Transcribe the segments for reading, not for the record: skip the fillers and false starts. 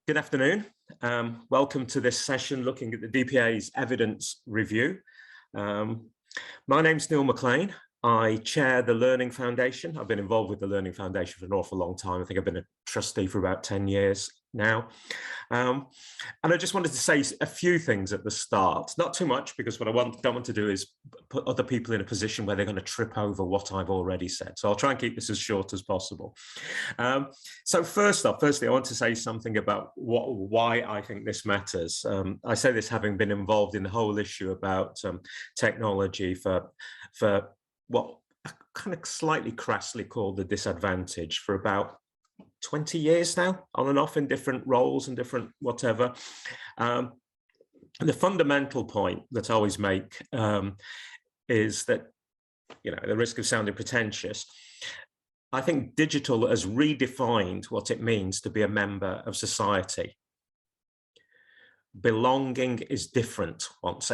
Good afternoon. Welcome to this session looking at the DPA's evidence review. My name's Neil McLean. I chair the Learning Foundation. I've been involved with the Learning Foundation for an awful long time. I think I've been a trustee for about 10 years now. And I just wanted to say a few things at the start, not too much, because what I don't want to do is put other people in a position where they're going to trip over what I've already said. So I'll try and keep this as short as possible. So firstly, I want to say something about why I think this matters. I say this having been involved in the whole issue about technology for what I kind of slightly crassly call the disadvantage for about 20 years now, on and off in different roles and different whatever. And the fundamental point that I always make is that, the risk of sounding pretentious, I think digital has redefined what it means to be a member of society. Belonging is different once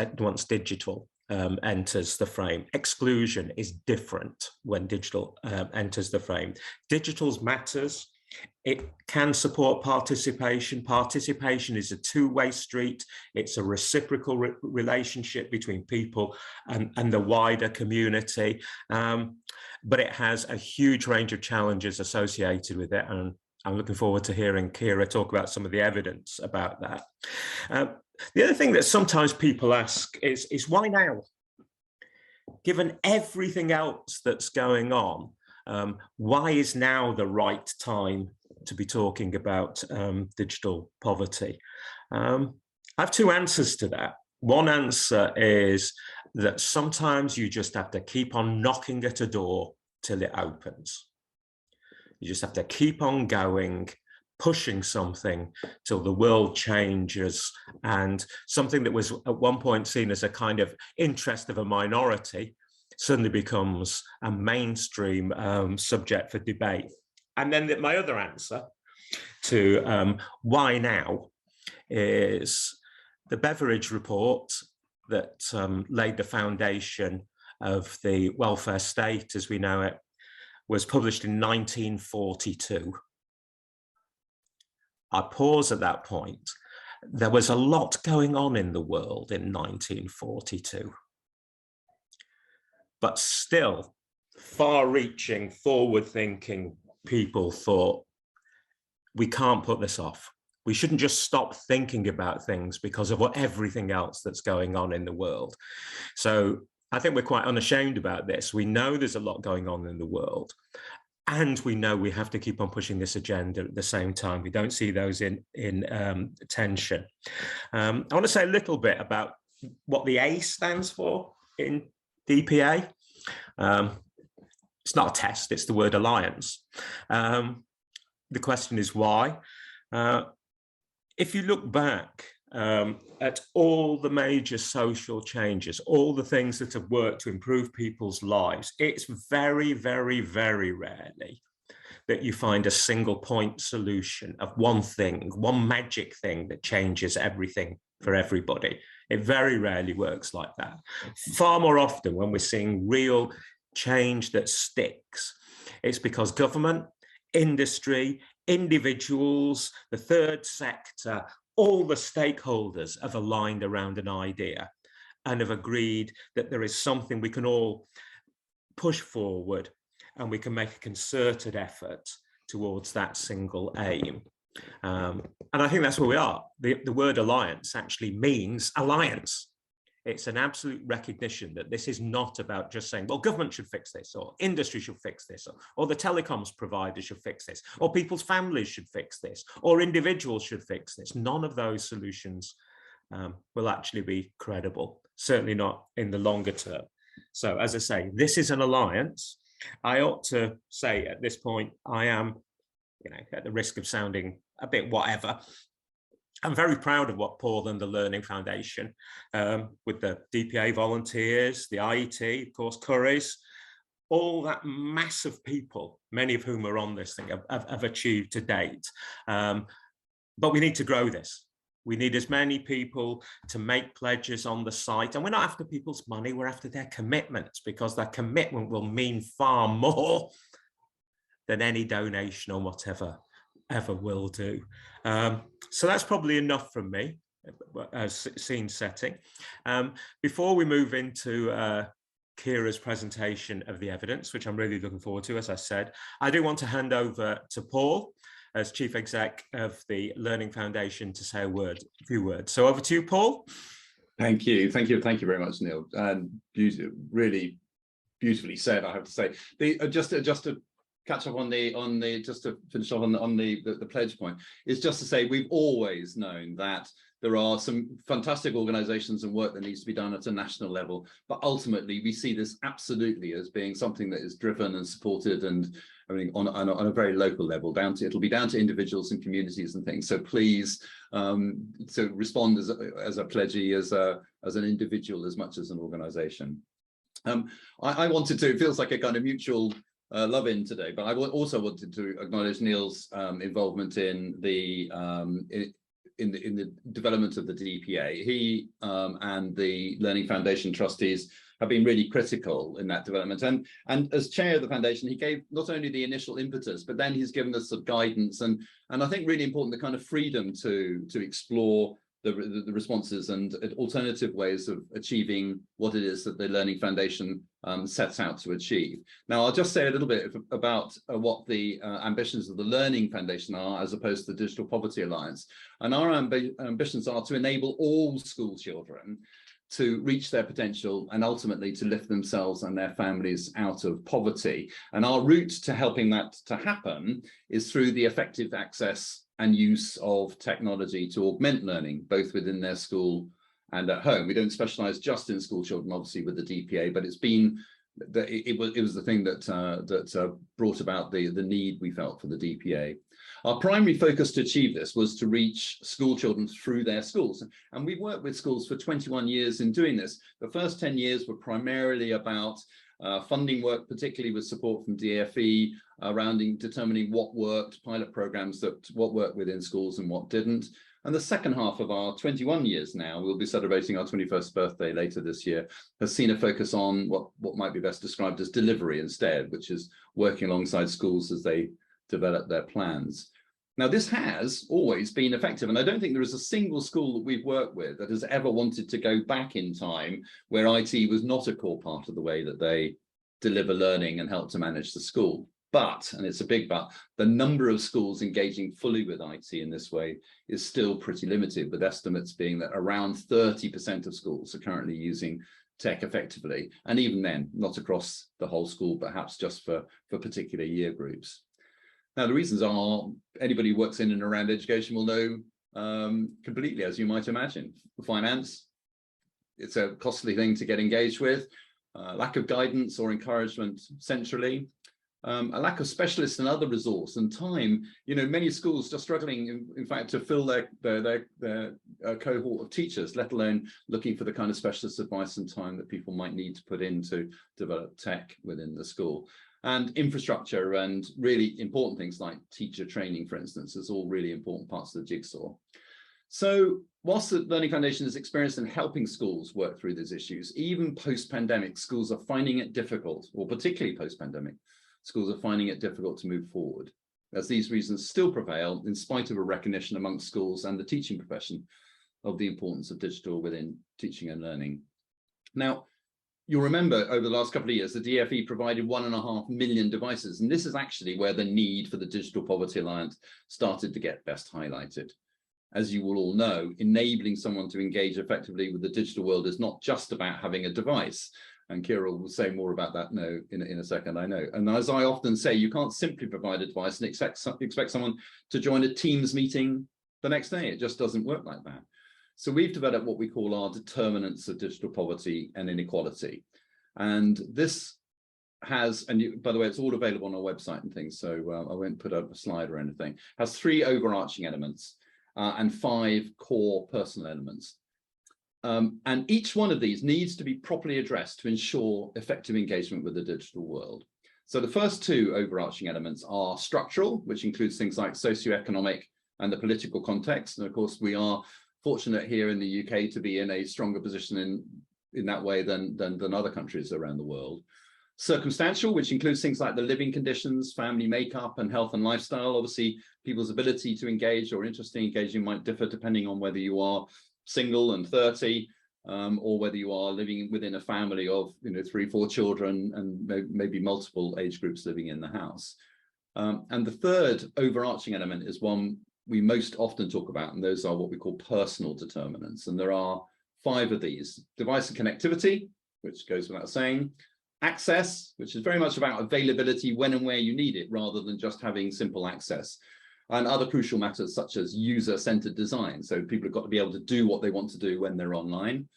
digital enters the frame. Exclusion is different when digital enters the frame. Digital matters. It can support participation. Participation is a two-way street. It's a reciprocal relationship between people and the wider community. But it has a huge range of challenges associated with it. And I'm looking forward to hearing Kira talk about some of the evidence about that. The other thing that sometimes people ask is why now? Given everything else that's going on, why is now the right time to be talking about digital poverty? I have two answers to that. One answer is that sometimes you just have to keep on knocking at a door till it opens. You just have to keep on going, pushing something till the world changes, and something that was at one point seen as a kind of interest of a minority suddenly becomes a mainstream subject for debate. And then my other answer to why now is the Beveridge report that laid the foundation of the welfare state as we know it was published in 1942. I pause at that point. There was a lot going on in the world in 1942. But still, far-reaching, forward-thinking people thought, we can't put this off. We shouldn't just stop thinking about things because of everything else that's going on in the world. So I think we're quite unashamed about this. We know there's a lot going on in the world. And we know we have to keep on pushing this agenda at the same time. We don't see those in tension. I want to say a little bit about what the A stands for in DPA. It's not a test, it's the word alliance. The question is why. If you look back at all the major social changes, all the things that have worked to improve people's lives, it's very, very, very rarely that you find a single point solution of one thing, one magic thing that changes everything for everybody. It very rarely works like that. Far more often when we're seeing real change that sticks, it's because government, industry, individuals, the third sector, all the stakeholders have aligned around an idea and have agreed that there is something we can all push forward and we can make a concerted effort towards that single aim. And I think that's where we are. The word alliance actually means alliance. It's an absolute recognition that this is not about just saying, well, government should fix this, or industry should fix this, or the telecoms provider should fix this, or people's families should fix this, or individuals should fix this. None of those solutions will actually be credible, certainly not in the longer term. So as I say, this is an alliance. I ought to say at this point, I am, at the risk of sounding a bit whatever, I'm very proud of what Paul and the Learning Foundation, with the DPA volunteers, the IET, of course, Currys, all that mass of people, many of whom are on this thing, have achieved to date. But we need to grow this. We need as many people to make pledges on the site. And we're not after people's money, we're after their commitments, because their commitment will mean far more than any donation or whatever ever will do. So that's probably enough from me as scene setting. Before we move into Kira's presentation of the evidence, which I'm really looking forward to, as I said, I do want to hand over to Paul as Chief Exec of the Learning Foundation to say a few words. So over to you, Paul. Thank you very much, Neil. Really beautifully said, I have to say. Just to catch up just to finish off on the pledge point, is just to say we've always known that there are some fantastic organizations and work that needs to be done at a national level, but ultimately we see this absolutely as being something that is driven and supported and on a very local level. It'll be down to individuals and communities and things. So please, so respond as a pledgee, as an individual as much as an organization. I wanted to. It feels like a kind of mutual love-in today, but I also wanted to acknowledge Neil's involvement in the development of the DPA. He and the Learning Foundation trustees have been really critical in that development. And as chair of the foundation, he gave not only the initial impetus, but then he's given us some guidance and I think really important, the kind of freedom to explore the responses and alternative ways of achieving what it is that the Learning Foundation sets out to achieve. Now, I'll just say a little bit about what the ambitions of the Learning Foundation are, as opposed to the Digital Poverty Alliance. And our ambitions are to enable all school children to reach their potential and ultimately to lift themselves and their families out of poverty. And our route to helping that to happen is through the effective access and use of technology to augment learning, both within their school and at home. We don't specialize just in school children, obviously, with the DPA, but it was the thing that brought about the need we felt for the DPA. Our primary focus to achieve this was to reach school children through their schools. And we've worked with schools for 21 years in doing this. The first 10 years were primarily about funding work, particularly with support from DFE, around determining what worked, pilot programs what worked within schools and what didn't. And the second half of our 21 years now, we'll be celebrating our 21st birthday later this year, has seen a focus on what might be best described as delivery instead, which is working alongside schools as they develop their plans. Now, this has always been effective, and I don't think there is a single school that we've worked with that has ever wanted to go back in time where IT was not a core part of the way that they deliver learning and help to manage the school. But, and it's a big but, the number of schools engaging fully with IT in this way is still pretty limited, with estimates being that around 30% of schools are currently using tech effectively, and even then, not across the whole school, perhaps just for particular year groups. Now, the reasons are, anybody who works in and around education will know completely, as you might imagine. Finance, it's a costly thing to get engaged with, lack of guidance or encouragement centrally, a lack of specialists and other resource and time. You know, many schools just struggling, in fact, to fill their cohort of teachers, let alone looking for the kind of specialist advice and time that people might need to put in to develop tech within the school. And infrastructure and really important things like teacher training, for instance, is all really important parts of the jigsaw. So whilst the Learning Foundation is experienced in helping schools work through these issues, even post-pandemic, schools are finding it difficult, or particularly post-pandemic, schools are finding it difficult to move forward, as these reasons still prevail in spite of a recognition amongst schools and the teaching profession of the importance of digital within teaching and learning. Now, you'll remember over the last couple of years, the DFE provided 1.5 million devices, and this is actually where the need for the Digital Poverty Alliance started to get best highlighted. As you will all know, enabling someone to engage effectively with the digital world is not just about having a device, and Kira will say more about that in a second, I know. And as I often say, you can't simply provide a device and expect someone to join a Teams meeting the next day. It just doesn't work like that. So we've developed what we call our determinants of digital poverty and inequality. And this has, and by the way, it's all available on our website and things, so I won't put up a slide or anything, has 3 overarching elements and 5 core personal elements. And each one of these needs to be properly addressed to ensure effective engagement with the digital world. So the first 2 overarching elements are structural, which includes things like socioeconomic and the political context. And of course, we are fortunate here in the UK to be in a stronger position in that way than other countries around the world. Circumstantial, which includes things like the living conditions, family makeup, and health and lifestyle. Obviously, people's ability to engage or interest in engaging might differ depending on whether you are single and 30, or whether you are living within a family of 3, 4 children and maybe multiple age groups living in the house. And the third overarching element is one we most often talk about, and those are what we call personal determinants. And there are 5 of these: device and connectivity, which goes without saying; access, which is very much about availability when and where you need it, rather than just having simple access; and other crucial matters such as user-centered design. So people have got to be able to do what they want to do when they're online.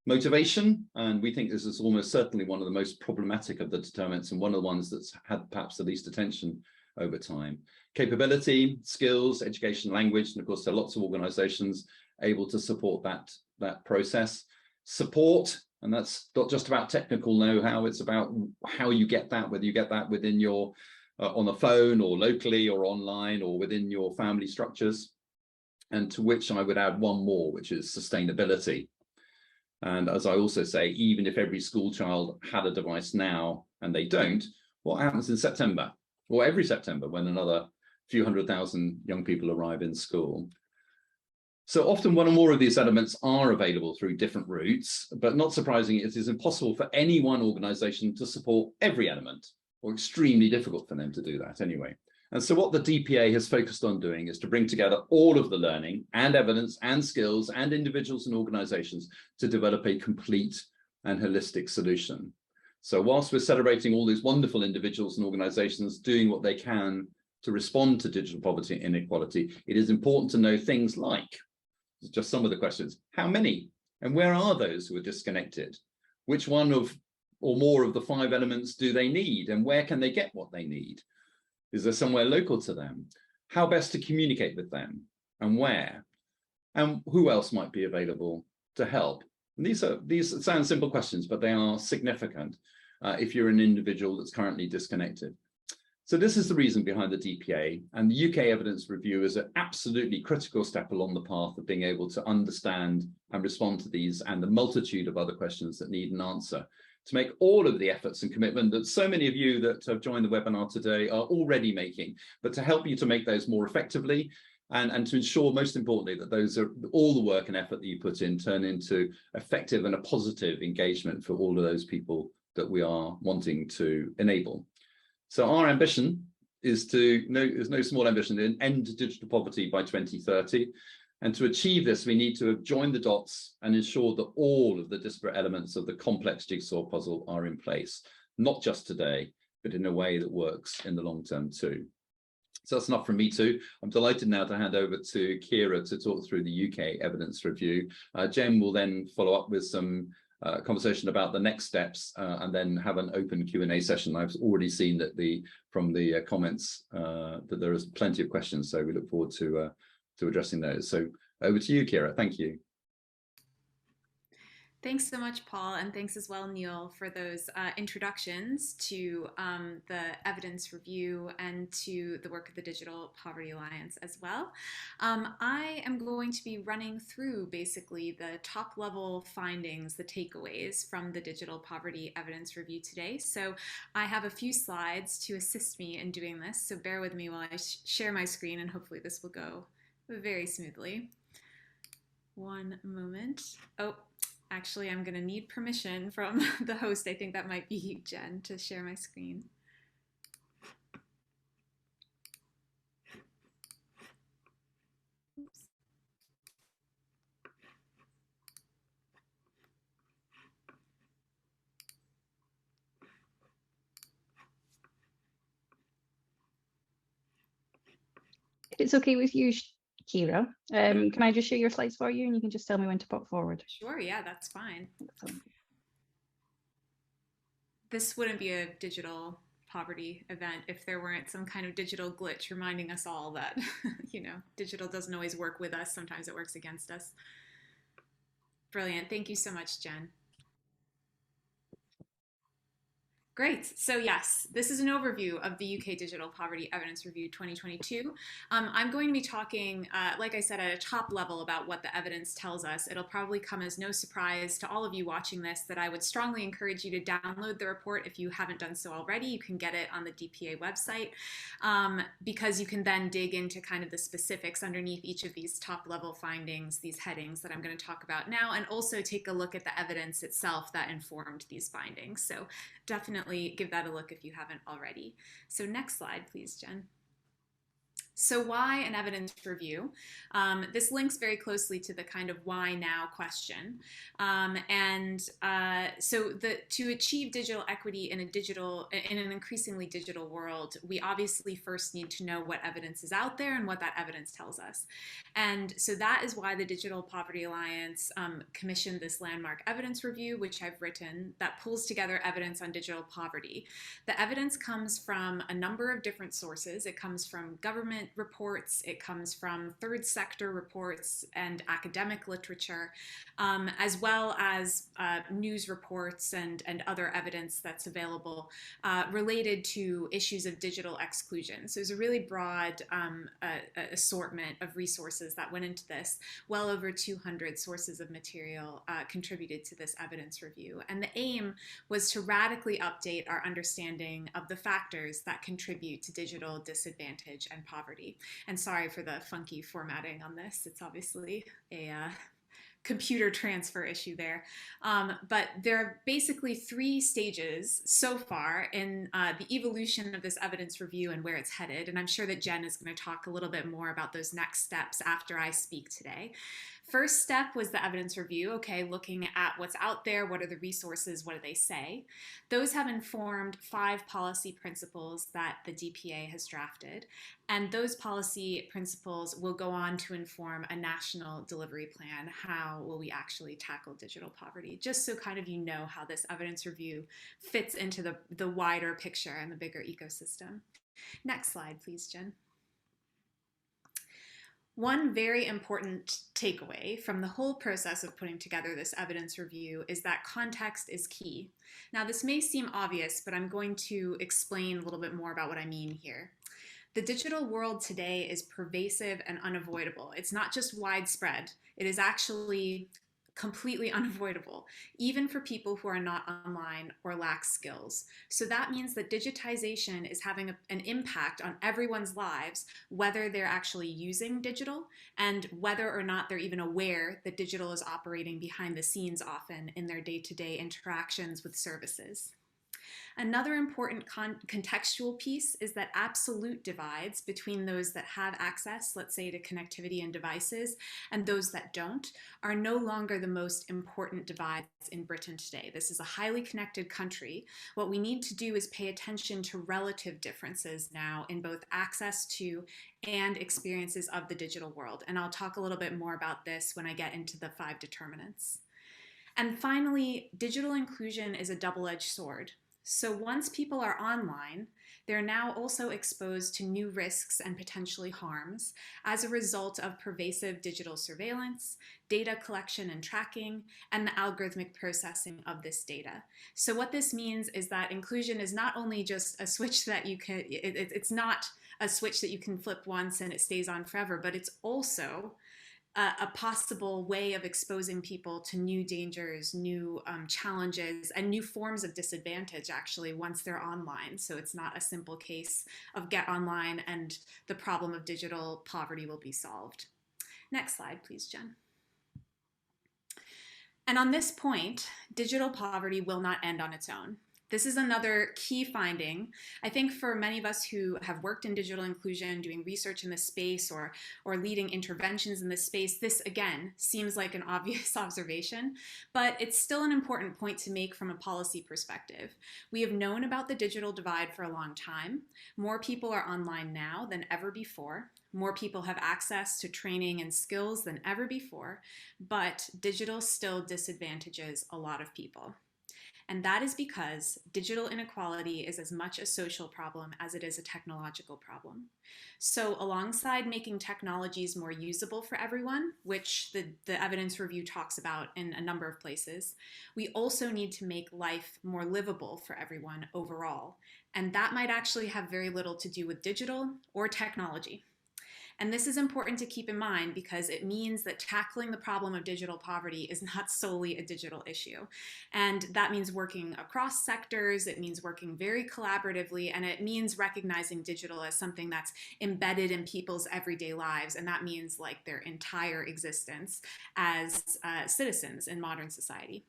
Motivation, and we think this is almost certainly one of the most problematic of the determinants and one of the ones that's had perhaps the least attention over time. Capability, skills, education, language, and of course there are lots of organizations able to support that process. Support, and that's not just about technical know-how, it's about how you get that, whether you get that within your on the phone or locally or online or within your family structures. And to which I would add one more, which is sustainability. And as I also say, even if every school child had a device now and they don't, what happens in September or every September when another few 100,000 young people arrive in school? So often one or more of these elements are available through different routes, but not surprisingly, it is impossible for any one organization to support every element, or extremely difficult for them to do that anyway. And so what the DPA has focused on doing is to bring together all of the learning and evidence and skills and individuals and organizations to develop a complete and holistic solution. So whilst we're celebrating all these wonderful individuals and organizations doing what they can to respond to digital poverty and inequality, it is important to know things like, just some of the questions: how many and where are those who are disconnected? Which one of or more of the 5 elements do they need, and where can they get what they need? Is there somewhere local to them? How best to communicate with them, and where? And who else might be available to help? And these sound simple questions, but they are significant if you're an individual that's currently disconnected. So this is the reason behind the DPA, and the UK Evidence Review is an absolutely critical step along the path of being able to understand and respond to these and the multitude of other questions that need an answer, to make all of the efforts and commitment that so many of you that have joined the webinar today are already making, but to help you to make those more effectively, and to ensure, most importantly, that those are all the work and effort that you put in turn into effective and a positive engagement for all of those people that we are wanting to enable. So our ambition is no small ambition, to end digital poverty by 2030. And to achieve this, we need to have joined the dots and ensure that all of the disparate elements of the complex jigsaw puzzle are in place, not just today, but in a way that works in the long term too. So that's enough from me too. I'm delighted now to hand over to Kira to talk through the UK Evidence Review. Jem will then follow up with some conversation about the next steps and then have an open Q&A session. I've already seen that from the comments that there is plenty of questions, so we look forward to addressing those. So over to you, Kira. Thank you. Thanks so much, Paul, and thanks as well, Neil, for those introductions to the evidence review and to the work of the Digital Poverty Alliance as well. I am going to be running through basically the top level findings, the takeaways from the Digital Poverty Evidence Review today. So I have a few slides to assist me in doing this, so bear with me while I share my screen, and hopefully this will go very smoothly. One moment. Oh. Actually, I'm going to need permission from the host. I think that might be you, Jen, to share my screen. Oops. If it's okay with you, Kira, can I just share your slides for you and you can just tell me when to pop forward? Sure, yeah, that's fine. Excellent. This wouldn't be a digital poverty event if there weren't some kind of digital glitch reminding us all that, digital doesn't always work with us. Sometimes it works against us. Brilliant. Thank you so much, Jen. Great. So yes, this is an overview of the UK Digital Poverty Evidence Review 2022. I'm going to be talking, like I said, at a top level about what the evidence tells us. It'll probably come as no surprise to all of you watching this that I would strongly encourage you to download the report if you haven't done so already. You can get it on the DPA website because you can then dig into kind of the specifics underneath each of these top level findings, these headings that I'm going to talk about now, and also take a look at the evidence itself that informed these findings. So definitely give that a look if you haven't already. So next slide, please, Jen. So why an evidence review? This links very closely to the kind of why now question. To achieve digital equity in an increasingly digital world, we obviously first need to know what evidence is out there and what that evidence tells us. And so that is why the Digital Poverty Alliance commissioned this landmark evidence review, which I've written, that pulls together evidence on digital poverty. The evidence comes from a number of different sources. It comes from government reports, it comes from third sector reports and academic literature, as well as news reports and other evidence that's available related to issues of digital exclusion. So there's a really broad assortment of resources that went into this. Well over 200 sources of material contributed to this evidence review. And the aim was to radically update our understanding of the factors that contribute to digital disadvantage and poverty. And sorry for the funky formatting on this. It's obviously a computer transfer issue there. But there are basically 3 stages so far in the evolution of this evidence review and where it's headed. And I'm sure that Jen is going to talk a little bit more about those next steps after I speak today. First step was the evidence review, okay, looking at what's out there, what are the resources, what do they say? Those have informed 5 policy principles that the DPA has drafted, and those policy principles will go on to inform a national delivery plan. How will we actually tackle digital poverty? Just so kind of you know how this evidence review fits into the wider picture and the bigger ecosystem. Next slide, please, Jen. One very important takeaway from the whole process of putting together this evidence review is that context is key. Now, this may seem obvious, but I'm going to explain a little bit more about what I mean here. The digital world today is pervasive and unavoidable. It's not just widespread, it is actually completely unavoidable, even for people who are not online or lack skills. So that means that digitization is having an impact on everyone's lives, whether they're actually using digital and whether or not they're even aware that digital is operating behind the scenes often in their day-to-day interactions with services. Another important contextual piece is that absolute divides between those that have access, let's say to connectivity and devices, and those that don't, are no longer the most important divides in Britain today. This is a highly connected country. What we need to do is pay attention to relative differences now in both access to and experiences of the digital world. And I'll talk a little bit more about this when I get into the 5 determinants. And finally, digital inclusion is a double-edged sword. So once people are online, they're now also exposed to new risks and potentially harms as a result of pervasive digital surveillance, data collection and tracking, and the algorithmic processing of this data. So what this means is that inclusion is not only just a switch that you can, it's not a switch that you can flip once and it stays on forever, but it's also a possible way of exposing people to new dangers, new challenges, and new forms of disadvantage, actually, once they're online. So it's not a simple case of get online and the problem of digital poverty will be solved. Next slide, please, Jen. And on this point, digital poverty will not end on its own. This is another key finding. I think for many of us who have worked in digital inclusion, doing research in this space or leading interventions in this space, this again seems like an obvious observation, but it's still an important point to make from a policy perspective. We have known about the digital divide for a long time. More people are online now than ever before. More people have access to training and skills than ever before, but digital still disadvantages a lot of people. And that is because digital inequality is as much a social problem as it is a technological problem. So alongside making technologies more usable for everyone, which the evidence review talks about in a number of places, we also need to make life more livable for everyone overall. And that might actually have very little to do with digital or technology. And this is important to keep in mind because it means that tackling the problem of digital poverty is not solely a digital issue. And that means working across sectors, it means working very collaboratively, and it means recognizing digital as something that's embedded in people's everyday lives. And that means like their entire existence as citizens in modern society.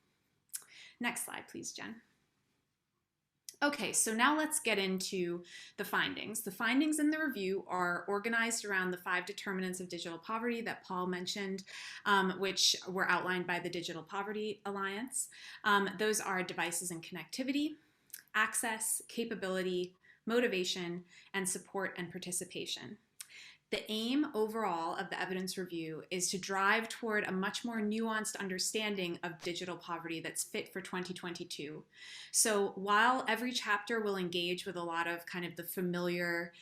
Next slide, please, Jen. Okay, so now let's get into the findings. The findings in the review are organized around the 5 determinants of digital poverty that Paul mentioned, which were outlined by the Digital Poverty Alliance. Those are devices and connectivity, access, capability, motivation, and support and participation. The aim overall of the evidence review is to drive toward a much more nuanced understanding of digital poverty that's fit for 2022. So while every chapter will engage with a lot of kind of the familiar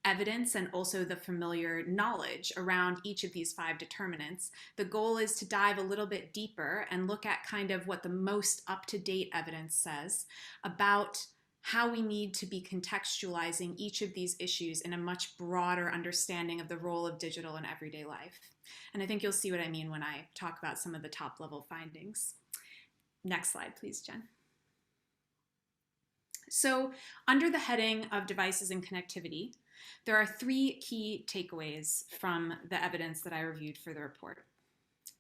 evidence and also the familiar knowledge around each of these 5 determinants, the goal is to dive a little bit deeper and look at kind of what the most up-to-date evidence says about how we need to be contextualizing each of these issues in a much broader understanding of the role of digital in everyday life. And I think you'll see what I mean when I talk about some of the top level findings. Next slide, please, Jen. So under the heading of devices and connectivity, there are 3 key takeaways from the evidence that I reviewed for the report.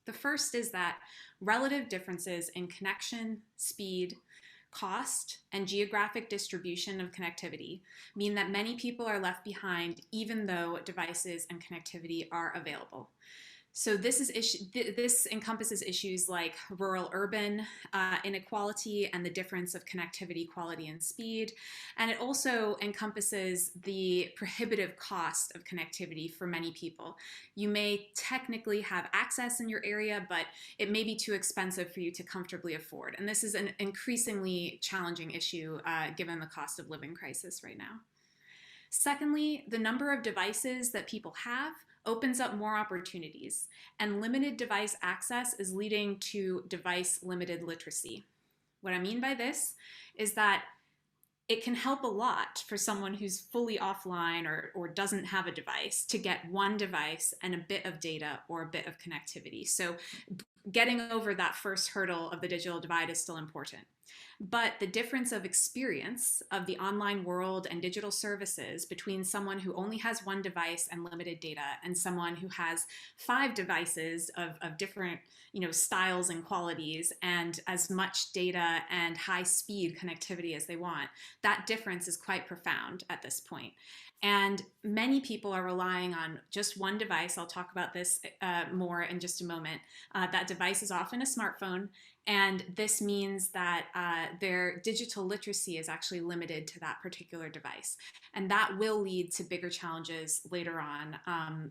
The first is that relative differences in connection, speed, cost, and geographic distribution of connectivity mean that many people are left behind even though devices and connectivity are available. So this encompasses issues like rural-urban inequality and the difference of connectivity, quality, and speed. And it also encompasses the prohibitive cost of connectivity for many people. You may technically have access in your area, but it may be too expensive for you to comfortably afford. And this is an increasingly challenging issue given the cost of living crisis right now. Secondly, the number of devices that people have opens up more opportunities, and limited device access is leading to device-limited literacy. What I mean by this is that it can help a lot for someone who's fully offline or doesn't have a device to get one device and a bit of data or a bit of connectivity. So getting over that first hurdle of the digital divide is still important. But the difference of experience of the online world and digital services between someone who only has one device and limited data and someone who has 5 devices of different styles and qualities and as much data and high speed connectivity as they want, that difference is quite profound at this point. And many people are relying on just one device. I'll talk about this more in just a moment. That device is often a smartphone, and this means that their digital literacy is actually limited to that particular device. And that will lead to bigger challenges later on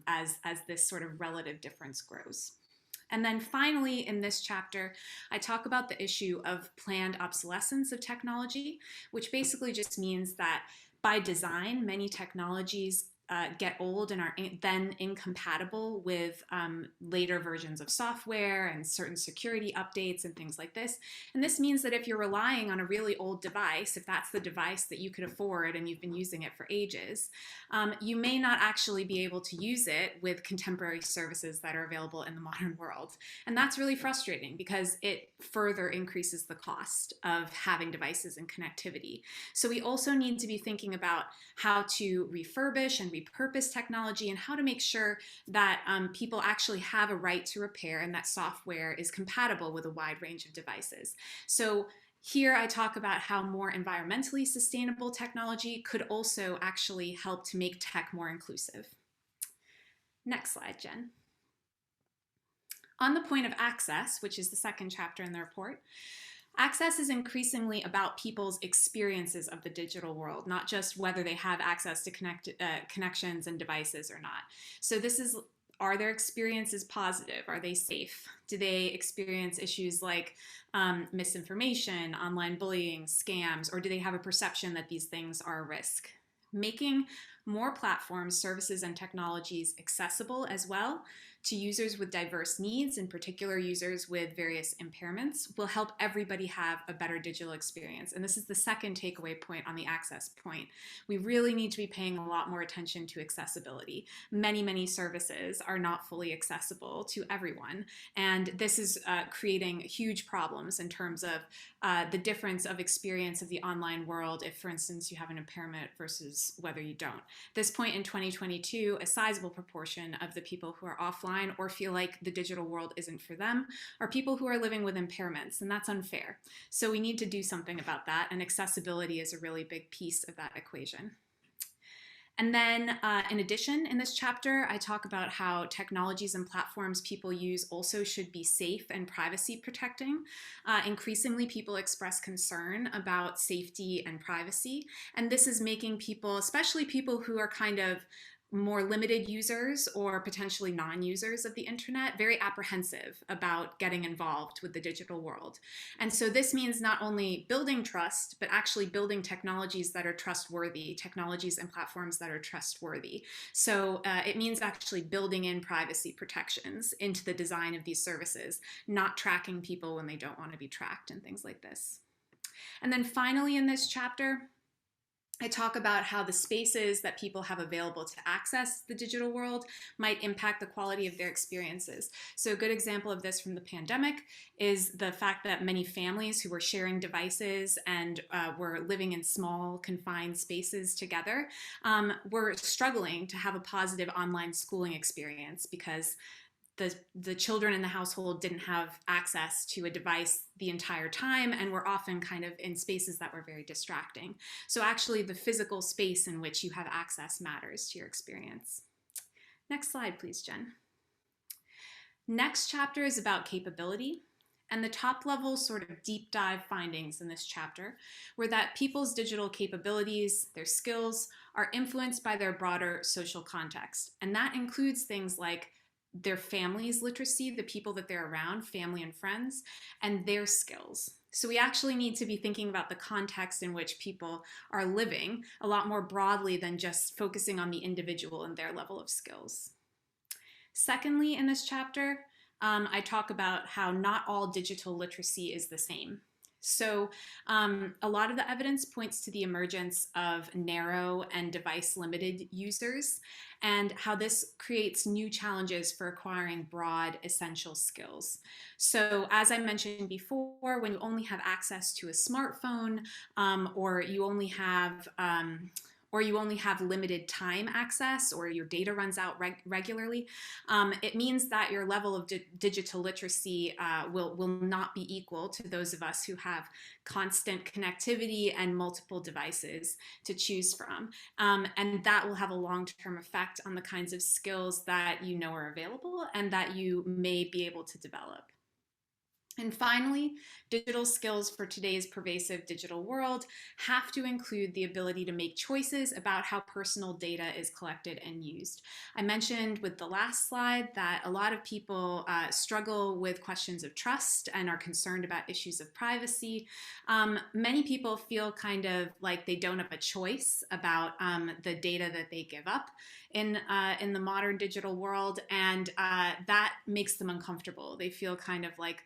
as this sort of relative difference grows. And then finally, in this chapter, I talk about the issue of planned obsolescence of technology, which basically just means that by design, many technologies get old and are then incompatible with later versions of software and certain security updates and things like this. And this means that if you're relying on a really old device, if that's the device that you could afford and you've been using it for ages, you may not actually be able to use it with contemporary services that are available in the modern world. And that's really frustrating because it further increases the cost of having devices and connectivity. So we also need to be thinking about how to refurbish and repurpose technology and how to make sure that people actually have a right to repair and that software is compatible with a wide range of devices. So here I talk about how more environmentally sustainable technology could also actually help to make tech more inclusive. Next slide, Jen. On the point of access, which is the second chapter in the report, access is increasingly about people's experiences of the digital world, not just whether they have access to connections and devices or not. So this is Are their experiences positive? Are they safe? Do they experience issues like misinformation, online bullying, scams, or do they have a perception that these things are a risk? Making more platforms, services, and technologies accessible as well to users with diverse needs, in particular users with various impairments, will help everybody have a better digital experience. And this is the second takeaway point on the access point. We really need to be paying a lot more attention to accessibility. Many services are not fully accessible to everyone. And this is creating huge problems in terms of the difference of experience of the online world if, for instance, you have an impairment versus whether you don't. At this point in 2022, a sizable proportion of the people who are offline or feel like the digital world isn't for them are people who are living with impairments, and that's unfair. So we need to do something about that, and accessibility is a really big piece of that equation. And then in addition, in this chapter, I talk about how technologies and platforms people use also should be safe and privacy protecting. Increasingly, people express concern about safety and privacy. And this is making people, especially people who are kind of more limited users or potentially non-users of the internet, very apprehensive about getting involved with the digital world. And so this means not only building trust, but actually building technologies that are trustworthy, technologies and platforms that are trustworthy. So it means actually building in privacy protections into the design of these services, not tracking people when they don't want to be tracked and things like this. And then finally in this chapter, I talk about how the spaces that people have available to access the digital world might impact the quality of their experiences. So a good example of this from the pandemic is the fact that many families who were sharing devices and were living in small, confined spaces together were struggling to have a positive online schooling experience because the children in the household didn't have access to a device the entire time and were often kind of in spaces that were very distracting. So actually the physical space in which you have access matters to your experience. Next slide, please, Jen. Next chapter is about capability. And the top level sort of deep dive findings in this chapter were that people's digital capabilities, their skills, are influenced by their broader social context. And that includes things like their family's literacy, the people that they're around, family and friends, and their skills. So we actually need to be thinking about the context in which people are living a lot more broadly than just focusing on the individual and their level of skills. Secondly, in this chapter, I talk about how not all digital literacy is the same. So a lot of the evidence points to the emergence of narrow and device-limited users and how this creates new challenges for acquiring broad, essential skills. So as I mentioned before, when you only have access to a smartphone or you only have limited time access or your data runs out regularly, it means that your level of digital literacy will not be equal to those of us who have constant connectivity and multiple devices to choose from. And that will have a long-term effect on the kinds of skills that you know are available and that you may be able to develop. And finally, digital skills for today's pervasive digital world have to include the ability to make choices about how personal data is collected and used. I mentioned with the last slide that a lot of people struggle with questions of trust and are concerned about issues of privacy. Many people feel kind of like they don't have a choice about the data that they give up in the modern digital world, and that makes them uncomfortable. They feel kind of like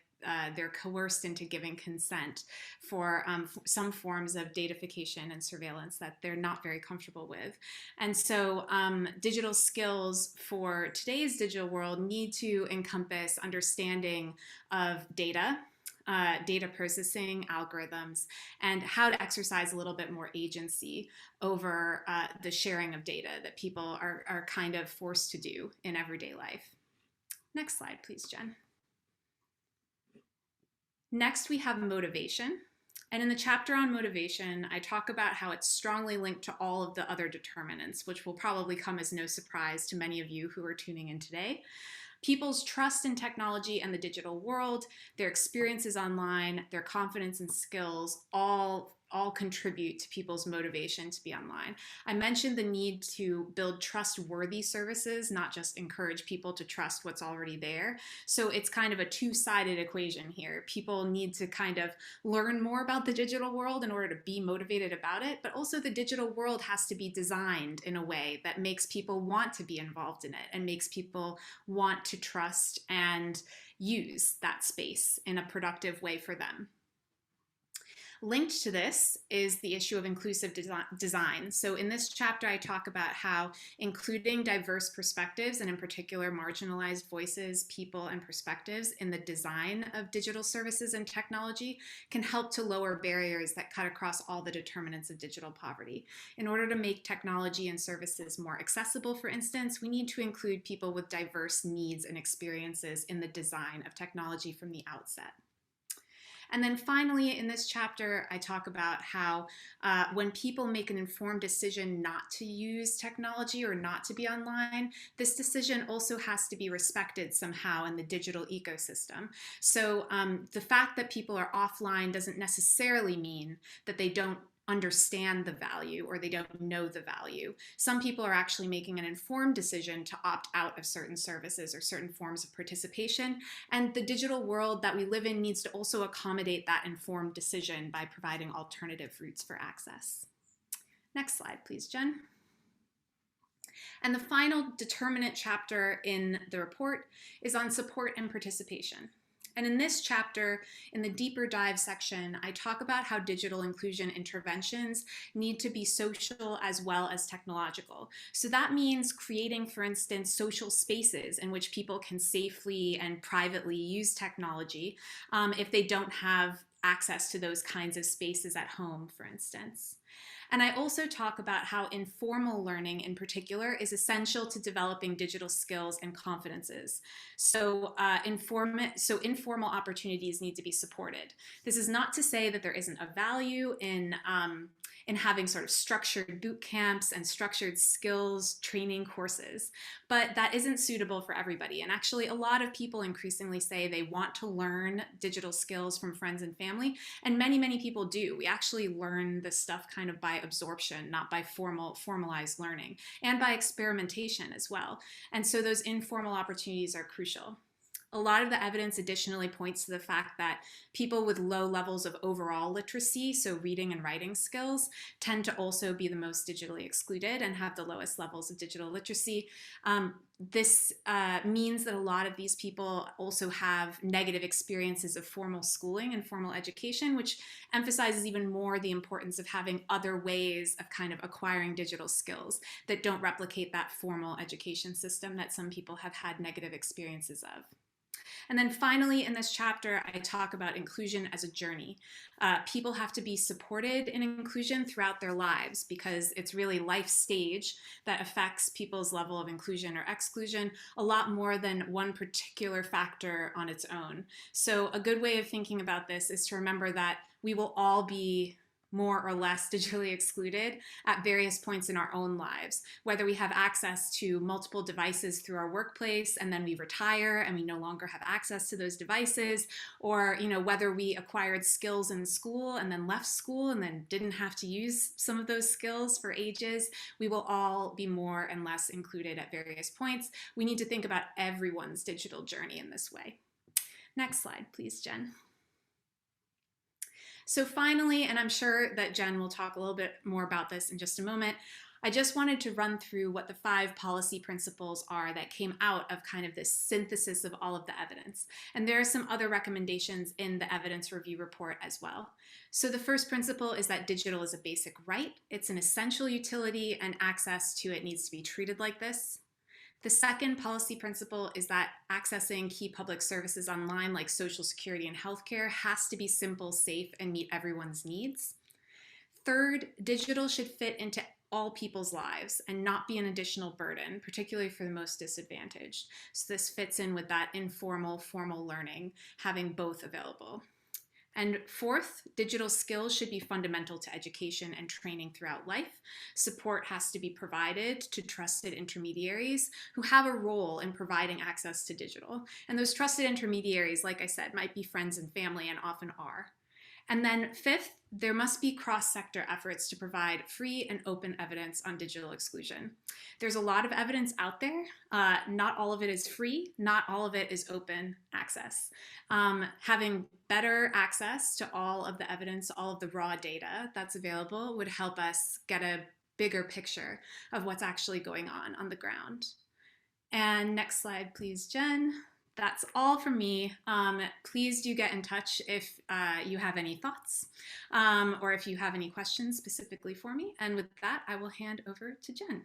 they're coerced into giving consent for some forms of datafication and surveillance that they're not very comfortable with. And so digital skills for today's digital world need to encompass understanding of data, data processing, algorithms, and how to exercise a little bit more agency over the sharing of data that people are kind of forced to do in everyday life. Next slide, please, Jen. Next, we have motivation. And in the chapter on motivation, I talk about how it's strongly linked to all of the other determinants, which will probably come as no surprise to many of you who are tuning in today. People's trust in technology and the digital world, their experiences online, their confidence and skills all all contribute to people's motivation to be online. I mentioned the need to build trustworthy services, not just encourage people to trust what's already there. So it's kind of a two-sided equation here. People need to kind of learn more about the digital world in order to be motivated about it, but also the digital world has to be designed in a way that makes people want to be involved in it and makes people want to trust and use that space in a productive way for them. Linked to this is the issue of inclusive design. So in this chapter, I talk about how including diverse perspectives, and in particular marginalized voices, people, and perspectives in the design of digital services and technology can help to lower barriers that cut across all the determinants of digital poverty. In order to make technology and services more accessible, for instance, we need to include people with diverse needs and experiences in the design of technology from the outset. And then finally, in this chapter, I talk about how when people make an informed decision not to use technology or not to be online, this decision also has to be respected somehow in the digital ecosystem. So the fact that people are offline doesn't necessarily mean that they don't understand the value or they don't know the value. Some people are actually making an informed decision to opt out of certain services or certain forms of participation. And the digital world that we live in needs to also accommodate that informed decision by providing alternative routes for access. Next slide, please, Jen. And the final determinant chapter in the report is on support and participation. And in this chapter, in the deeper dive section, I talk about how digital inclusion interventions need to be social as well as technological. So that means creating, for instance, social spaces in which people can safely and privately use technology if they don't have access to those kinds of spaces at home, for instance. And I also talk about how informal learning in particular is essential to developing digital skills and confidences. So informal opportunities need to be supported. This is not to say that there isn't a value in having sort of structured boot camps and structured skills training courses, but that isn't suitable for everybody. And actually, a lot of people increasingly say they want to learn digital skills from friends and family, and many people do. We actually learn this stuff kind of by absorption, not by formalized learning, and by experimentation as well. And so those informal opportunities are crucial. A lot of the evidence additionally points to the fact that people with low levels of overall literacy, so reading and writing skills, tend to also be the most digitally excluded and have the lowest levels of digital literacy. This means that a lot of these people also have negative experiences of formal schooling and formal education, which emphasizes even more the importance of having other ways of kind of acquiring digital skills that don't replicate that formal education system that some people have had negative experiences of. And then finally, in this chapter, I talk about inclusion as a journey. People have to be supported in inclusion throughout their lives because it's really life stage that affects people's level of inclusion or exclusion a lot more than one particular factor on its own. So a good way of thinking about this is to remember that we will all be more or less digitally excluded at various points in our own lives, whether we have access to multiple devices through our workplace and then we retire and we no longer have access to those devices, or whether we acquired skills in school and then left school and then didn't have to use some of those skills for ages. We will all be more and less included at various points. We need to think about everyone's digital journey in this way. Next slide, please, Jen. So finally, and I'm sure that Jen will talk a little bit more about this in just a moment, I just wanted to run through what the 5 policy principles are that came out of kind of this synthesis of all of the evidence. And there are some other recommendations in the evidence review report as well. So the first principle is that digital is a basic right. It's an essential utility and access to it needs to be treated like this. The second policy principle is that accessing key public services online like Social Security and healthcare has to be simple, safe, and meet everyone's needs. Third, digital should fit into all people's lives and not be an additional burden, particularly for the most disadvantaged. So this fits in with that informal, formal learning, having both available. And fourth, digital skills should be fundamental to education and training throughout life. Support has to be provided to trusted intermediaries who have a role in providing access to digital. And those trusted intermediaries, like I said, might be friends and family and often are. And then fifth, there must be cross-sector efforts to provide free and open evidence on digital exclusion. There's a lot of evidence out there. Not all of it is free. Not all of it is open access. Having better access to all of the evidence, all of the raw data that's available would help us get a bigger picture of what's actually going on the ground. And next slide, please, Jen. That's all from me. Please do get in touch if you have any thoughts or if you have any questions specifically for me. And with that, I will hand over to Jen.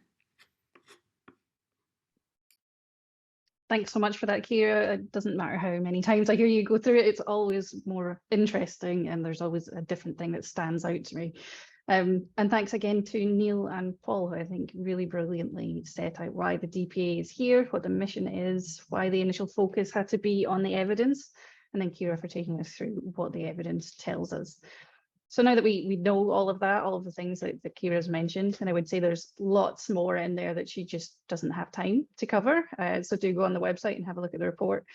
Thanks so much for that, Kira. It doesn't matter how many times I hear you go through it, it's always more interesting and there's always a different thing that stands out to me. And thanks again to Neil and Paul, who I think really brilliantly set out why the DPA is here, what the mission is, why the initial focus had to be on the evidence, and then Kira for taking us through what the evidence tells us. So now that we know all of that, all of the things that Kira's mentioned, and I would say there's lots more in there that she just doesn't have time to cover. So do go on the website and have a look at the report.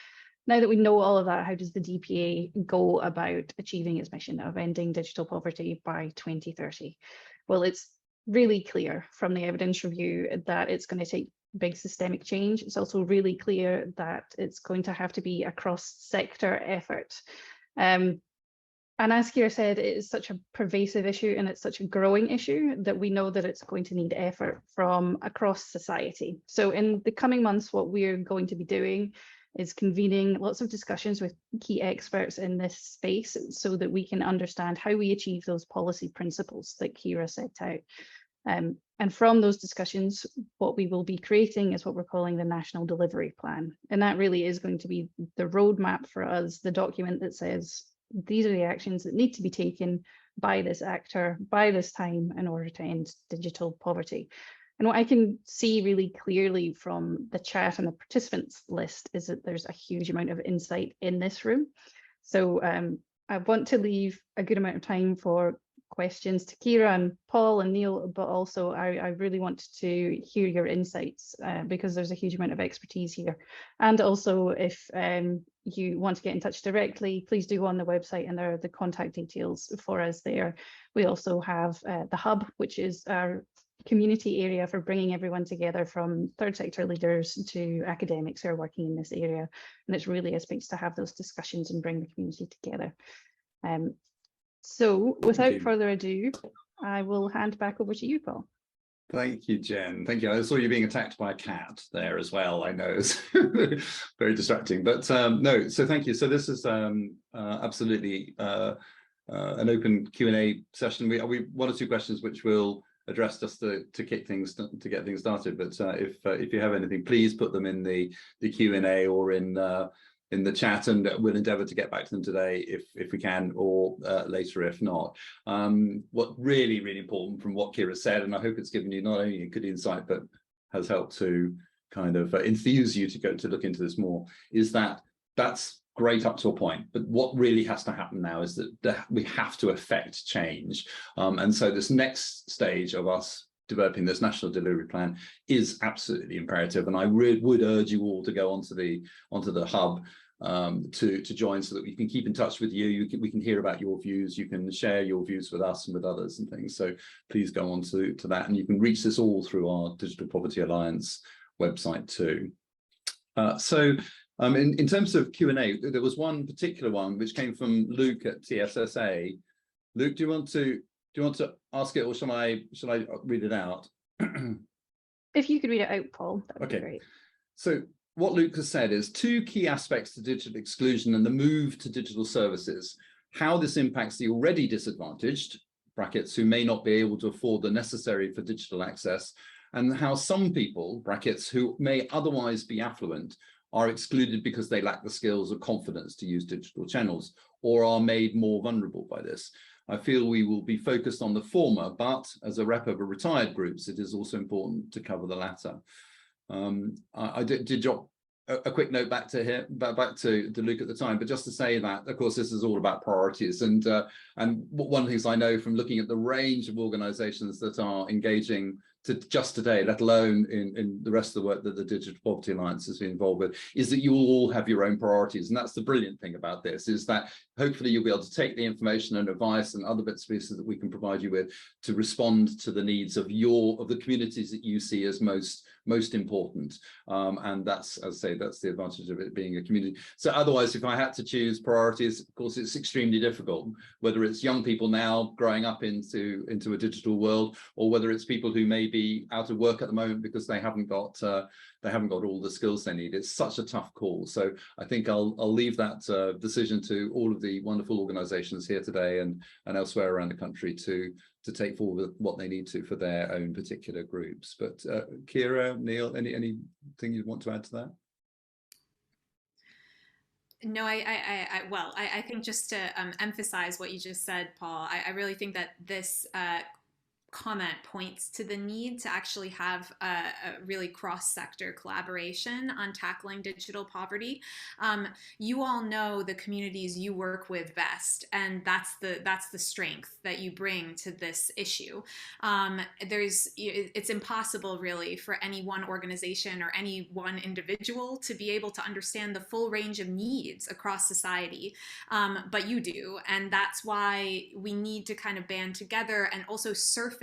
Now that we know all of that, how does the DPA go about achieving its mission of ending digital poverty by 2030? Well, it's really clear from the evidence review that it's going to take big systemic change. It's also really clear that it's going to have to be a cross-sector effort. And as Kira said, it is such a pervasive issue and it's such a growing issue that we know that it's going to need effort from across society. So in the coming months, what we're going to be doing is convening lots of discussions with key experts in this space so that we can understand how we achieve those policy principles that Kira set out. And from those discussions, what we will be creating is what we're calling the National Delivery Plan. And that really is going to be the roadmap for us, the document that says, these are the actions that need to be taken by this actor, by this time, in order to end digital poverty. And what I can see really clearly from the chat and the participants list is that there's a huge amount of insight in this room. So I want to leave a good amount of time for questions to Kira and Paul and Neil, but also I really want to hear your insights because there's a huge amount of expertise here. And also if you want to get in touch directly, please do go on the website and there are the contact details for us there. We also have the Hub, which is our community area for bringing everyone together from third sector leaders to academics who are working in this area. And it's really a space to have those discussions and bring the community together. So without further ado, I will hand back over to you, Paul. Thank you, Jen. Thank you. I saw you being attacked by a cat there as well. I know it's very distracting, but no, so thank you. So this is absolutely an open Q&A session. We one or two questions which we'll address just to kick things, to get things started. But if you have anything, please put them in the Q&A or in the chat, and we'll endeavour to get back to them today if we can, or later if not. What really important from what Kira said, and I hope it's given you not only a good insight but has helped to kind of enthuse you to look into this more, is that that's great up to a point, but what really has to happen now is that we have to affect change. And so this next stage of us developing this national delivery plan is absolutely imperative, and I would urge you all to go onto the Hub to join, so that we can keep in touch with you. We can hear about your views, you can share your views with us and with others and things. So please go on to that, and you can reach this all through our Digital Poverty Alliance website too. In terms of Q&A, there was one particular one which came from Luke at TSSA. Luke, do you want to ask it, or shall I read it out? If you could read it out, Paul, that would be great. So what Luke has said is two key aspects to digital exclusion and the move to digital services: how this impacts the already disadvantaged, brackets, who may not be able to afford the necessary for digital access, and how some people, brackets, who may otherwise be affluent, are excluded because they lack the skills or confidence to use digital channels, or are made more vulnerable by this. I feel we will be focused on the former, but as a rep of a retired groups, it is also important to cover the latter. I did drop a quick note back to Luke at the time, but just to say that, of course, this is all about priorities. And one of the things I know from looking at the range of organisations that are engaging just today, let alone in the rest of the work that the Digital Poverty Alliance has been involved with, is that you all have your own priorities. And that's the brilliant thing about this, is that hopefully you'll be able to take the information and advice and other bits and pieces that we can provide you with to respond to the needs of the communities that you see as most important. And that's, as I say, that's the advantage of it being a community. So otherwise, if I had to choose priorities, of course, it's extremely difficult, whether it's young people now growing up into a digital world, or whether it's people who may be out of work at the moment because they haven't got all the skills they need. It's such a tough call. So I think I'll leave that decision to all of the wonderful organizations here today and elsewhere around the country to take forward what they need to for their own particular groups. But Kira, Neil, anything you'd want to add to that? No, I think just to emphasize what you just said, Paul, I really think that this comment points to the need to actually have a really cross-sector collaboration on tackling digital poverty. You all know the communities you work with best, and that's the strength that you bring to this issue. It's impossible really for any one organization or any one individual to be able to understand the full range of needs across society, but you do, and that's why we need to kind of band together and also surface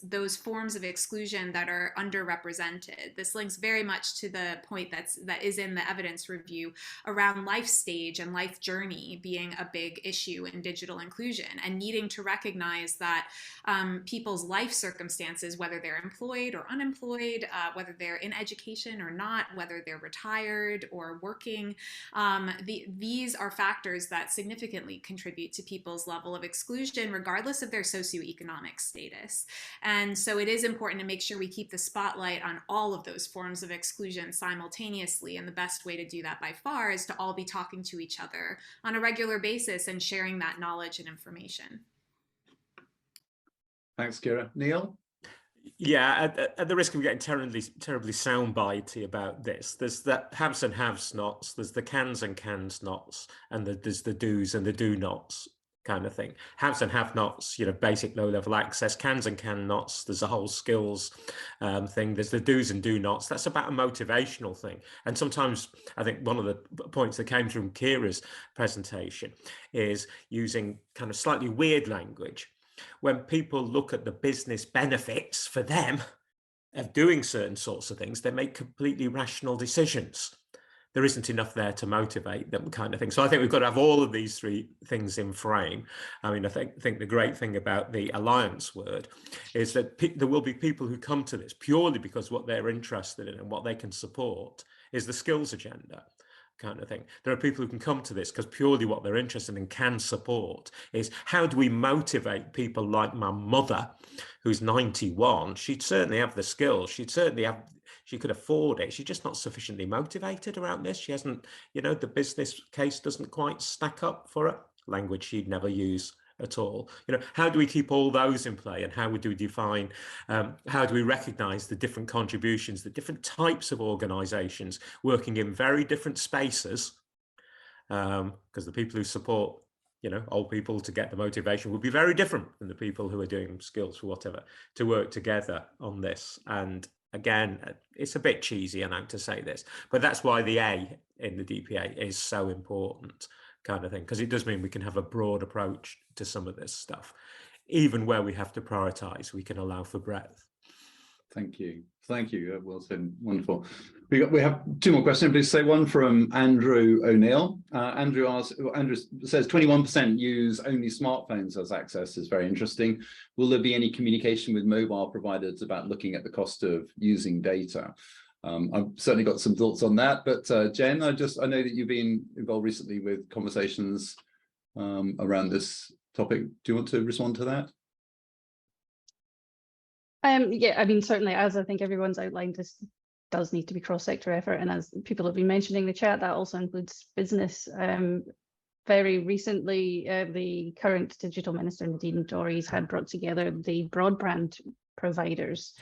those forms of exclusion that are underrepresented. This links very much to the point that is in the evidence review around life stage and life journey being a big issue in digital inclusion, and needing to recognize that people's life circumstances, whether they're employed or unemployed, whether they're in education or not, whether they're retired or working, these are factors that significantly contribute to people's level of exclusion, regardless of their socioeconomic status. And so it is important to make sure we keep the spotlight on all of those forms of exclusion simultaneously. And the best way to do that by far is to all be talking to each other on a regular basis and sharing that knowledge and information. Thanks, Kira. Neil? Yeah, at the risk of getting terribly soundbitey about this, there's the haves and have-nots, there's the cans and cans-nots, and there's the do's and the do-nots kind of thing. Haves and have-nots, basic low-level access. Cans and can-nots, there's a whole skills thing. There's the do's and do-nots. That's about a motivational thing. And sometimes I think one of the points that came from Kira's presentation is using kind of slightly weird language. When people look at the business benefits for them of doing certain sorts of things, they make completely rational decisions. There isn't enough there to motivate them, kind of thing. So I think we've got to have all of these three things in frame. I mean, I think the great thing about the Alliance word is that there will be people who come to this purely because what they're interested in and what they can support is the skills agenda, kind of thing. There are people who can come to this because purely what they're interested in can support is how do we motivate people like my mother, who's 91. She'd certainly have the skills. She could afford it. She's just not sufficiently motivated around this. She hasn't, the business case doesn't quite stack up for her. Language she'd never use at all. How do we keep all those in play, and how do we define, how do we recognize the different contributions, the different types of organizations working in very different spaces, because the people who support old people to get the motivation would be very different than the people who are doing skills for whatever to work together on this. And again, it's a bit cheesy, I know, to say this, but that's why the A in the DPA is so important, kind of thing, because it does mean we can have a broad approach to some of this stuff. Even where we have to prioritize, we can allow for breadth. Thank you. Thank you. Well said. Wonderful. We have two more questions. Please say one from Andrew O'Neill. Andrew says 21% use only smartphones as access. Is very interesting. Will there be any communication with mobile providers about looking at the cost of using data? I've certainly got some thoughts on that, but Jen, I know that you've been involved recently with conversations around this topic. Do you want to respond to that? Yeah, I mean, certainly, as I think everyone's outlined, this does need to be cross-sector effort, and as people have been mentioning in the chat, that also includes business. Very recently, the current digital minister, Nadine Dorries, had brought together the broadband providers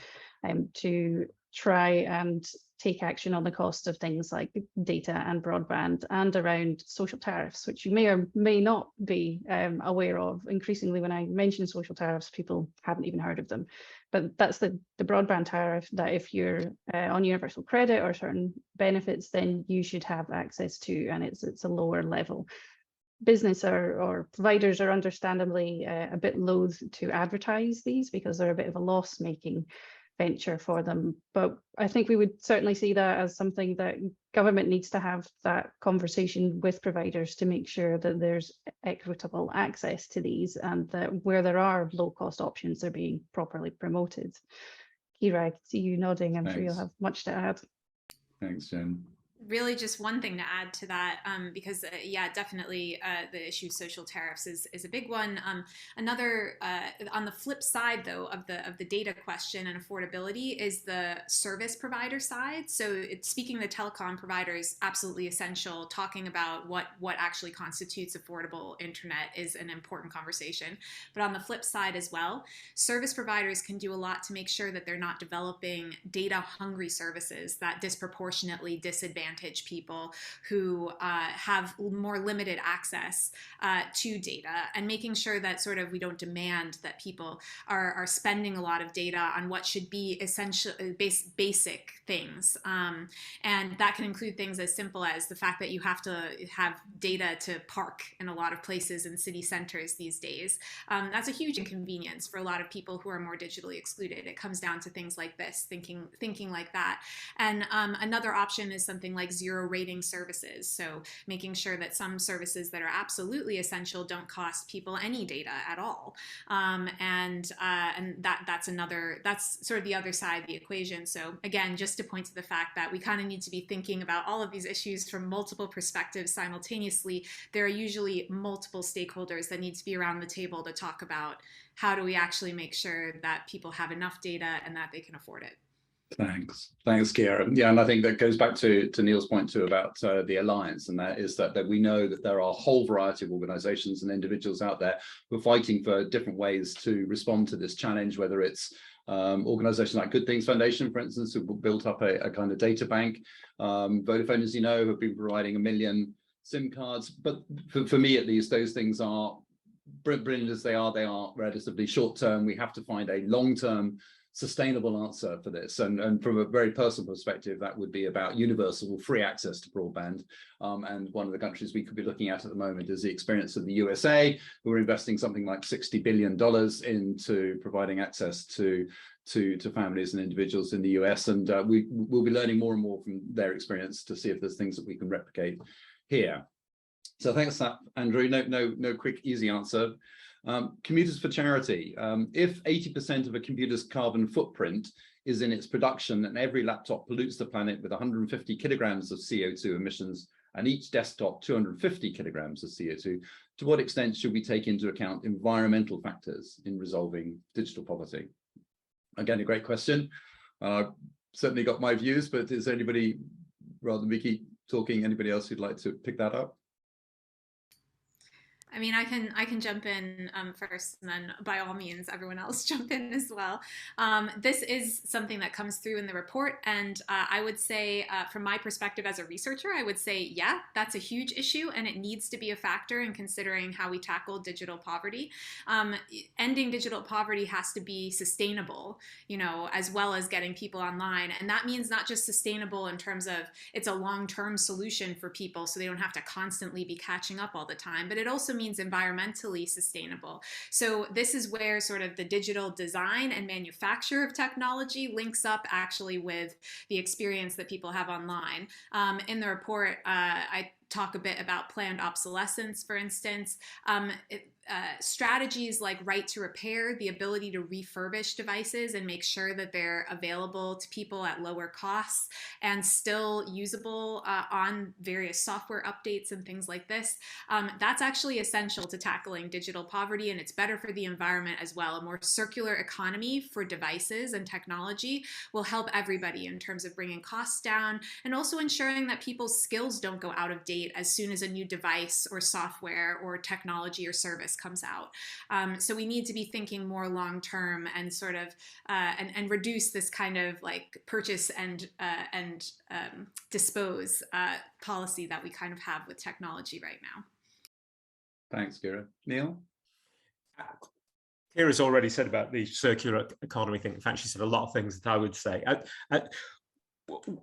to try and take action on the cost of things like data and broadband, and around social tariffs, which you may or may not be aware of. Increasingly, when I mention social tariffs, people haven't even heard of them. But that's the broadband tariff that if you're on universal credit or certain benefits, then you should have access to, and it's a lower level. Business or providers are understandably a bit loath to advertise these because they're a bit of a loss-making venture for them. But I think we would certainly see that as something that government needs to have that conversation with providers to make sure that there's equitable access to these, and that where there are low-cost options, they're being properly promoted. Kira, I can see you nodding. I'm sure you'll have much to add. Thanks, Jen. Really just one thing to add to that, because yeah, definitely the issue of social tariffs is a big one. Another on the flip side though of the data question and affordability is the service provider side. So speaking the telecom provider is absolutely essential. Talking about what actually constitutes affordable internet is an important conversation. But on the flip side as well, service providers can do a lot to make sure that they're not developing data hungry services that disproportionately disadvantage people who have more limited access to data, and making sure that sort of we don't demand that people are spending a lot of data on what should be essential basic things, and that can include things as simple as the fact that you have to have data to park in a lot of places in city centers these days. That's a huge inconvenience for a lot of people who are more digitally excluded. It comes down to things like this, thinking like that. And another option is something like zero rating services. So making sure that some services that are absolutely essential don't cost people any data at all. And that's sort of the other side of the equation. So again, just to point to the fact that we kind of need to be thinking about all of these issues from multiple perspectives simultaneously. There are usually multiple stakeholders that need to be around the table to talk about how do we actually make sure that people have enough data and that they can afford it. Thanks, Kira. Yeah, and I think that goes back to Neil's point too about the alliance, and that is that we know that there are a whole variety of organisations and individuals out there who are fighting for different ways to respond to this challenge, whether it's organisations like Good Things Foundation, for instance, who built up a kind of data bank. Vodafone, as you know, have been providing 1 million SIM cards. But for me, at least, those things are brilliant as they are relatively short term. We have to find a long term sustainable answer for this, and from a very personal perspective, that would be about universal free access to broadband. And one of the countries we could be looking at the moment is the experience of the USA, who are investing something like $60 billion into providing access to families and individuals in the US, and we'll be learning more and more from their experience to see if there's things that we can replicate here. So thanks for that, Andrew. No quick easy answer. Computers for charity. If 80% of a computer's carbon footprint is in its production, and every laptop pollutes the planet with 150 kilograms of CO2 emissions, and each desktop 250 kilograms of CO2, to what extent should we take into account environmental factors in resolving digital poverty? Again, a great question. Certainly got my views, but is there anybody, rather than me keep talking, anybody else who'd like to pick that up? I mean, I can jump in first, and then by all means, everyone else jump in as well. This is something that comes through in the report, and I would say, from my perspective as a researcher, I would say, yeah, that's a huge issue, and it needs to be a factor in considering how we tackle digital poverty. Ending digital poverty has to be sustainable, as well as getting people online, and that means not just sustainable in terms of it's a long-term solution for people, so they don't have to constantly be catching up all the time, but it also means environmentally sustainable. So this is where sort of the digital design and manufacture of technology links up actually with the experience that people have online. In the report, I talk a bit about planned obsolescence, for instance. Strategies like right to repair, the ability to refurbish devices and make sure that they're available to people at lower costs and still usable on various software updates and things like this. That's actually essential to tackling digital poverty, and it's better for the environment as well. A more circular economy for devices and technology will help everybody in terms of bringing costs down and also ensuring that people's skills don't go out of date as soon as a new device or software or technology or service bias comes out. So we need to be thinking more long term and sort of and reduce this kind of like purchase and dispose policy that we kind of have with technology right now. Thanks, Kira. Neil? Kira's already said about the circular economy thing. In fact, she said a lot of things that I would say.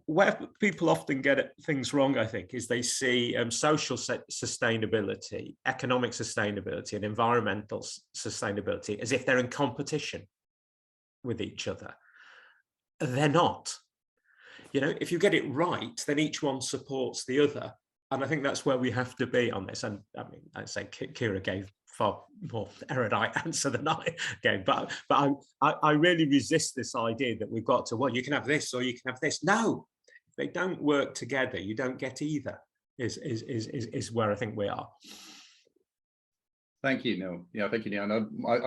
Where people often get things wrong, I think, is they see social sustainability, economic sustainability, and environmental sustainability as if they're in competition with each other. They're not. You know, if you get it right, then each one supports the other. And I think that's where we have to be on this. And I mean, I'd say Kira gave far more erudite answer than I gave, but I really resist this idea that we've got to, well, you can have this or you can have this. No, if they don't work together, you don't get either, is where I think we are. Thank you, Neil. Yeah, thank you, Neil. And I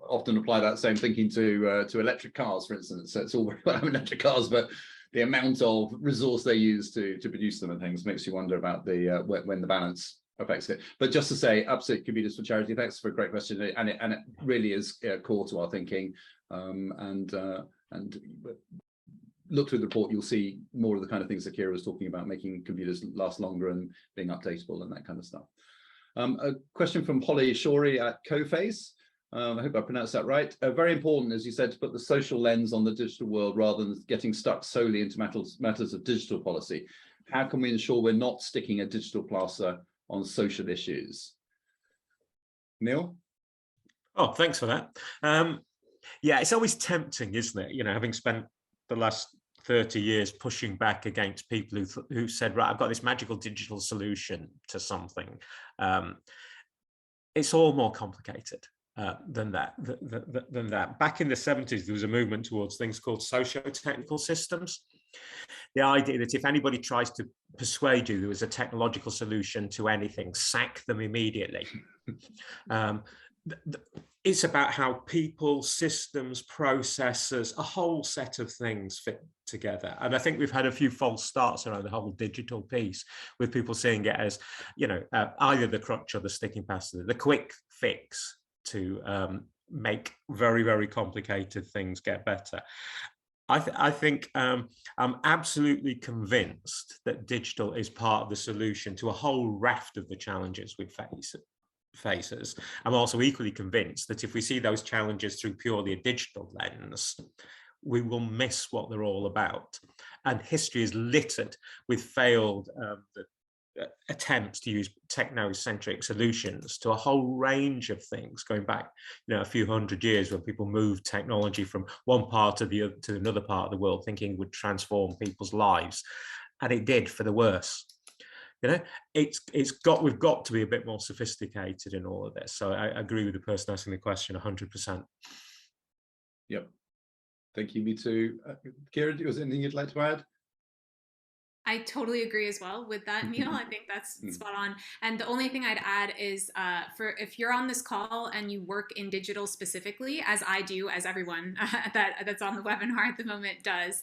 often apply that same thinking to electric cars, for instance. So it's all very well electric cars, but the amount of resource they use to produce them and things makes you wonder about the when the balance affects it. But just to say, absolute Computers for Charity, thanks for a great question, and it really is core to our thinking. And look through the report, you'll see more of the kind of things that Kira was talking about, making computers last longer and being updatable and that kind of stuff. A question from Holly Shorey at Coface. I hope I pronounced that right. Very important, as you said, to put the social lens on the digital world rather than getting stuck solely into matters of digital policy. How can we ensure we're not sticking a digital plaster on social issues? Neil? Oh, thanks for that. Yeah, it's always tempting, isn't it? You know, having spent the last 30 years pushing back against people who said, right, I've got this magical digital solution to something. It's all more complicated than that. Back in the 70s, there was a movement towards things called socio-technical systems. The idea that if anybody tries to persuade you there was a technological solution to anything, sack them immediately. It's about how people, systems, processes, a whole set of things fit together. And I think we've had a few false starts around the whole digital piece, with people seeing it as, you know, either the crutch or the sticking plaster, the quick fix to make very, very complicated things get better. I think I'm absolutely convinced that digital is part of the solution to a whole raft of the challenges we faces. I'm also equally convinced that if we see those challenges through purely a digital lens, we will miss what they're all about. And history is littered with failed attempts to use technocentric solutions to a whole range of things, going back, you know, a few hundred years, when people moved technology from one part of the other to another part of the world, thinking it would transform people's lives, and it did, for the worse. You know, we've got to be a bit more sophisticated in all of this. So I agree with the person asking the question 100%. Yep. Thank you. Me too. Kira, was there anything you'd like to add? I totally agree as well with that, Neil. I think that's spot on. And the only thing I'd add is if you're on this call and you work in digital specifically, as I do, as everyone that's on the webinar at the moment does,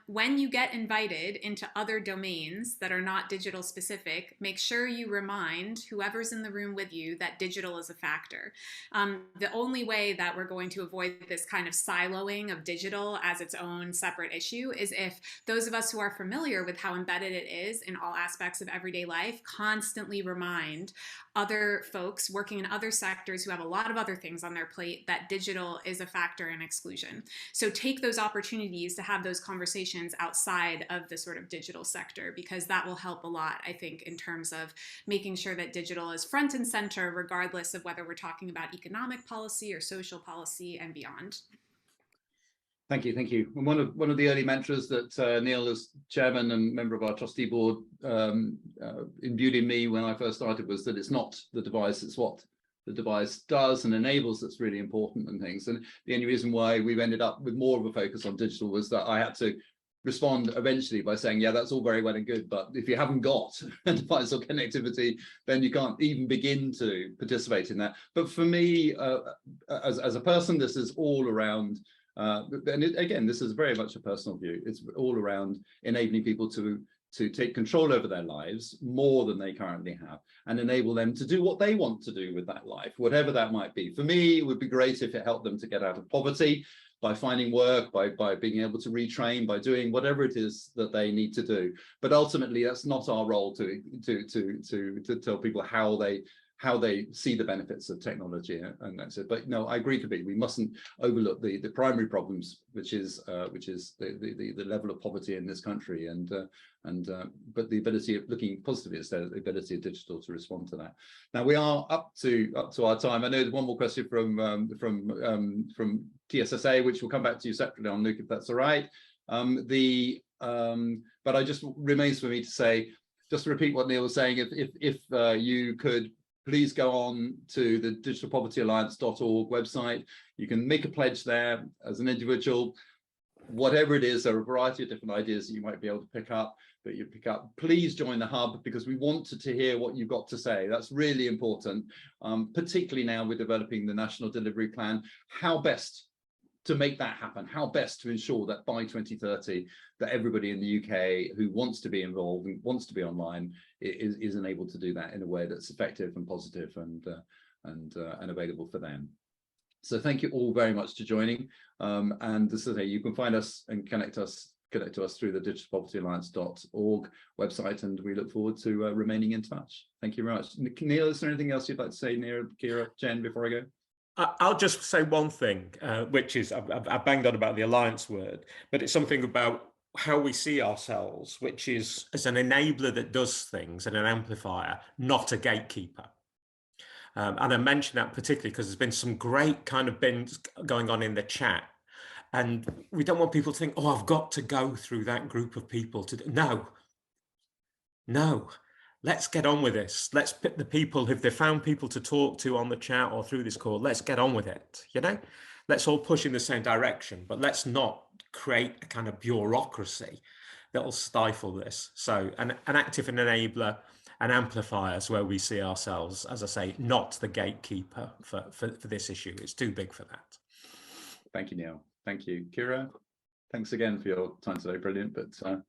when you get invited into other domains that are not digital specific, make sure you remind whoever's in the room with you that digital is a factor. The only way that we're going to avoid this kind of siloing of digital as its own separate issue is if those of us who are familiar with how embedded it is in all aspects of everyday life constantly remind other folks working in other sectors who have a lot of other things on their plate that digital is a factor in exclusion. So take those opportunities to have those conversations outside of the sort of digital sector, because that will help a lot, I think, in terms of making sure that digital is front and center, regardless of whether we're talking about economic policy or social policy and beyond. Thank you, thank you. And one of the early mantras that Neil, as chairman and member of our trustee board, imbued in me when I first started was that it's not the device, it's what the device does and enables that's really important and things. And the only reason why we've ended up with more of a focus on digital was that I had to respond eventually by saying, yeah, that's all very well and good, but if you haven't got a device or connectivity, then you can't even begin to participate in that. But for me, as a person, this is all around. And again, this is very much a personal view. It's all around enabling people to to take control over their lives more than they currently have, and enable them to do what they want to do with that life, whatever that might be. For me, it would be great if it helped them to get out of poverty by finding work, by being able to retrain, by doing whatever it is that they need to do. But ultimately, that's not our role to tell people how they see the benefits of technology, and that's it. But no, I agree completely. We mustn't overlook the primary problems, which is the level of poverty in this country, but the ability of looking positively is the ability of digital to respond to that. Now we are up to our time. I know there's one more question from TSSA, which we'll come back to you separately on, Luke, if that's all right. But I just remains for me to say, just to repeat what Neil was saying, if you could please go on to the digitalpovertyalliance.org website. You can make a pledge there as an individual. Whatever it is, there are a variety of different ideas that you might be able to pick up, but you pick up. Please join the hub, because we wanted to hear what you've got to say. That's really important, particularly now we're developing the National Delivery Plan. How best to make that happen? How best to ensure that by 2030, that everybody in the UK who wants to be involved and wants to be online is enabled to do that in a way that's effective and positive and available for them. So thank you all very much for joining. And this is you can find us and connect to us through the digitalpovertyalliance.org website, and we look forward to remaining in touch. Thank you very much. Neil, is there anything else you'd like to say, Neil, Kira, Jen, before I go? I'll just say one thing, which is I've banged on about the alliance word, but it's something about how we see ourselves, which is as an enabler that does things and an amplifier, not a gatekeeper. And I mention that particularly because there's been some great kind of bins going on in the chat, and we don't want people to think, oh, I've got to go through that group of people to do. No. Let's get on with this. Let's pick the people, if they've found people to talk to on the chat or through this call, let's get on with it, Let's all push in the same direction, but let's not create a kind of bureaucracy that will stifle this. So an active enabler, an amplifier is where we see ourselves, as I say, not the gatekeeper for this issue. It's too big for that. Thank you, Neil. Thank you. Kira, thanks again for your time today. Brilliant, but...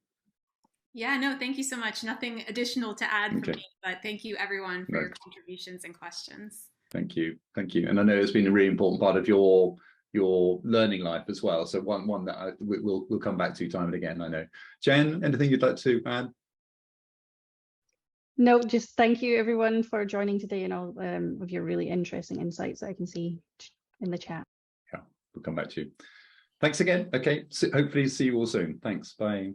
Yeah, no, thank you so much. Nothing additional to add from me, but thank you everyone for your contributions and questions. Thank you. Thank you. And I know it's been a really important part of your learning life as well. So one that we'll come back to time and again, I know. Jen, anything you'd like to add? No, just thank you everyone for joining today and all of your really interesting insights that I can see in the chat. Yeah, we'll come back to you. Thanks again. Okay, so hopefully see you all soon. Thanks. Bye.